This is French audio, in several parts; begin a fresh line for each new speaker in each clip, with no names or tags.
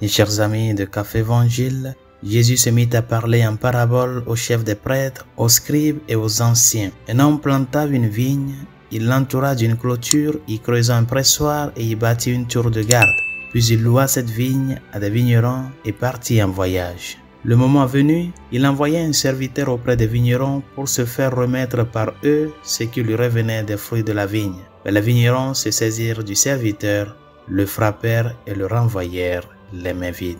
Mes chers amis de Café Évangile, Jésus se mit à parler en parabole aux chefs des prêtres, aux scribes et aux anciens. Un homme planta une vigne, il l'entoura d'une clôture, y creusa un pressoir et y bâtit une tour de garde. Puis il loua cette vigne à des vignerons et partit en voyage. Le moment venu, il envoya un serviteur auprès des vignerons pour se faire remettre par eux ce qui lui revenait des fruits de la vigne. Mais les vignerons se saisirent du serviteur, le frappèrent et le renvoyèrent les mains vides.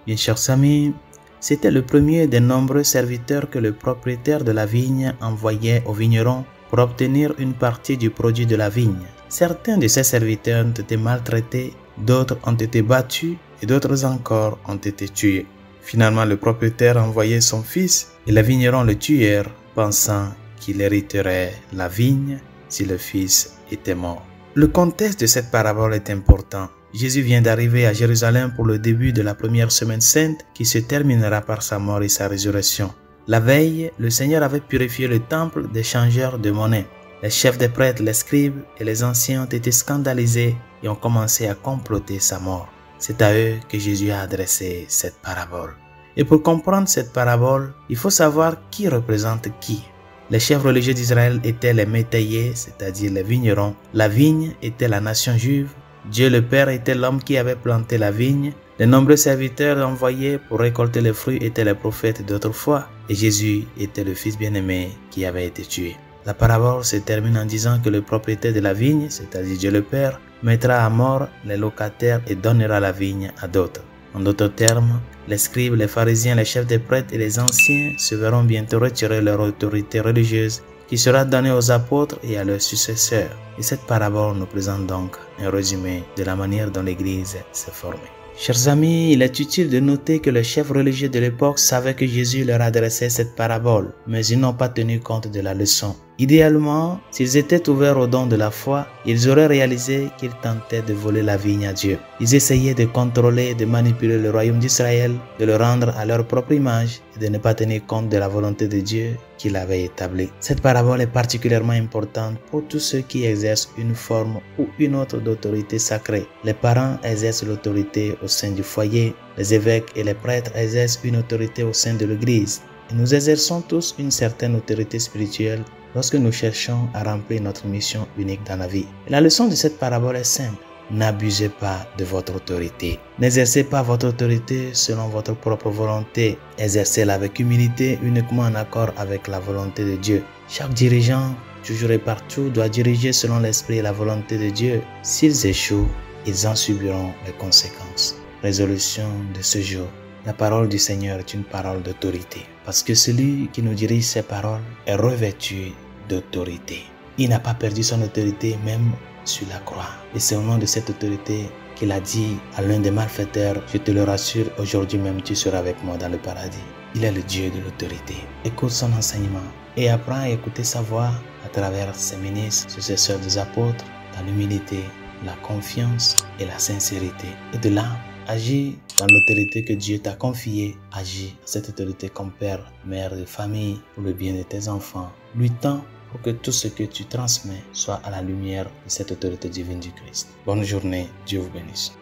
Bien chers amis, c'était le premier des nombreux serviteurs que le propriétaire de la vigne envoyait aux vignerons pour obtenir une partie du produit de la vigne. Certains de ces serviteurs ont été maltraités, d'autres ont été battus et d'autres encore ont été tués. Finalement, le propriétaire envoyait son fils et les vignerons le tuèrent, pensant qu'il hériterait la vigne si le fils était mort. Le contexte de cette parabole est important. Jésus vient d'arriver à Jérusalem pour le début de la première semaine sainte qui se terminera par sa mort et sa résurrection. La veille, le Seigneur avait purifié le temple des changeurs de monnaie. Les chefs des prêtres, les scribes et les anciens ont été scandalisés et ont commencé à comploter sa mort. C'est à eux que Jésus a adressé cette parabole. Et pour comprendre cette parabole, il faut savoir qui représente qui. Les chefs religieux d'Israël étaient les métayers, c'est-à-dire les vignerons. La vigne était la nation juive. Dieu le Père était l'homme qui avait planté la vigne. Les nombreux serviteurs envoyés pour récolter les fruits étaient les prophètes d'autrefois. Et Jésus était le Fils bien-aimé qui avait été tué. La parabole se termine en disant que le propriétaire de la vigne, c'est-à-dire Dieu le Père, mettra à mort les locataires et donnera la vigne à d'autres. En d'autres termes, les scribes, les pharisiens, les chefs des prêtres et les anciens se verront bientôt retirer leur autorité religieuse qui sera donnée aux apôtres et à leurs successeurs. Et cette parabole nous présente donc un résumé de la manière dont l'Église s'est formée. Chers amis, il est utile de noter que les chefs religieux de l'époque savaient que Jésus leur adressait cette parabole, mais ils n'ont pas tenu compte de la leçon. Idéalement, s'ils étaient ouverts au don de la foi, ils auraient réalisé qu'ils tentaient de voler la vigne à Dieu. Ils essayaient de contrôler et de manipuler le royaume d'Israël, de le rendre à leur propre image et de ne pas tenir compte de la volonté de Dieu qu'il avait établie. Cette parabole est particulièrement importante pour tous ceux qui exercent une forme ou une autre d'autorité sacrée. Les parents exercent l'autorité au sein du foyer, les évêques et les prêtres exercent une autorité au sein de l'Église. Et nous exerçons tous une certaine autorité spirituelle lorsque nous cherchons à remplir notre mission unique dans la vie. Et la leçon de cette parabole est simple. N'abusez pas de votre autorité. N'exercez pas votre autorité selon votre propre volonté. Exercez-la avec humilité, uniquement en accord avec la volonté de Dieu. Chaque dirigeant, toujours et partout, doit diriger selon l'esprit et la volonté de Dieu. S'ils échouent, ils en subiront les conséquences. Résolution de ce jour. La parole du Seigneur est une parole d'autorité. Parce que celui qui nous dirige ces paroles est revêtu d'autorité. Il n'a pas perdu son autorité même sur la croix. Et c'est au nom de cette autorité qu'il a dit à l'un des malfaiteurs, je te le rassure, aujourd'hui même tu seras avec moi dans le paradis. Il est le Dieu de l'autorité. Écoute son enseignement et apprends à écouter sa voix à travers ses ministres, successeurs des apôtres, dans l'humilité, la confiance et la sincérité. Et de là, agis dans l'autorité que Dieu t'a confiée. Agis dans cette autorité comme père, mère de famille pour le bien de tes enfants. Luttant pour que tout ce que tu transmets soit à la lumière de cette autorité divine du Christ. Bonne journée, Dieu vous bénisse.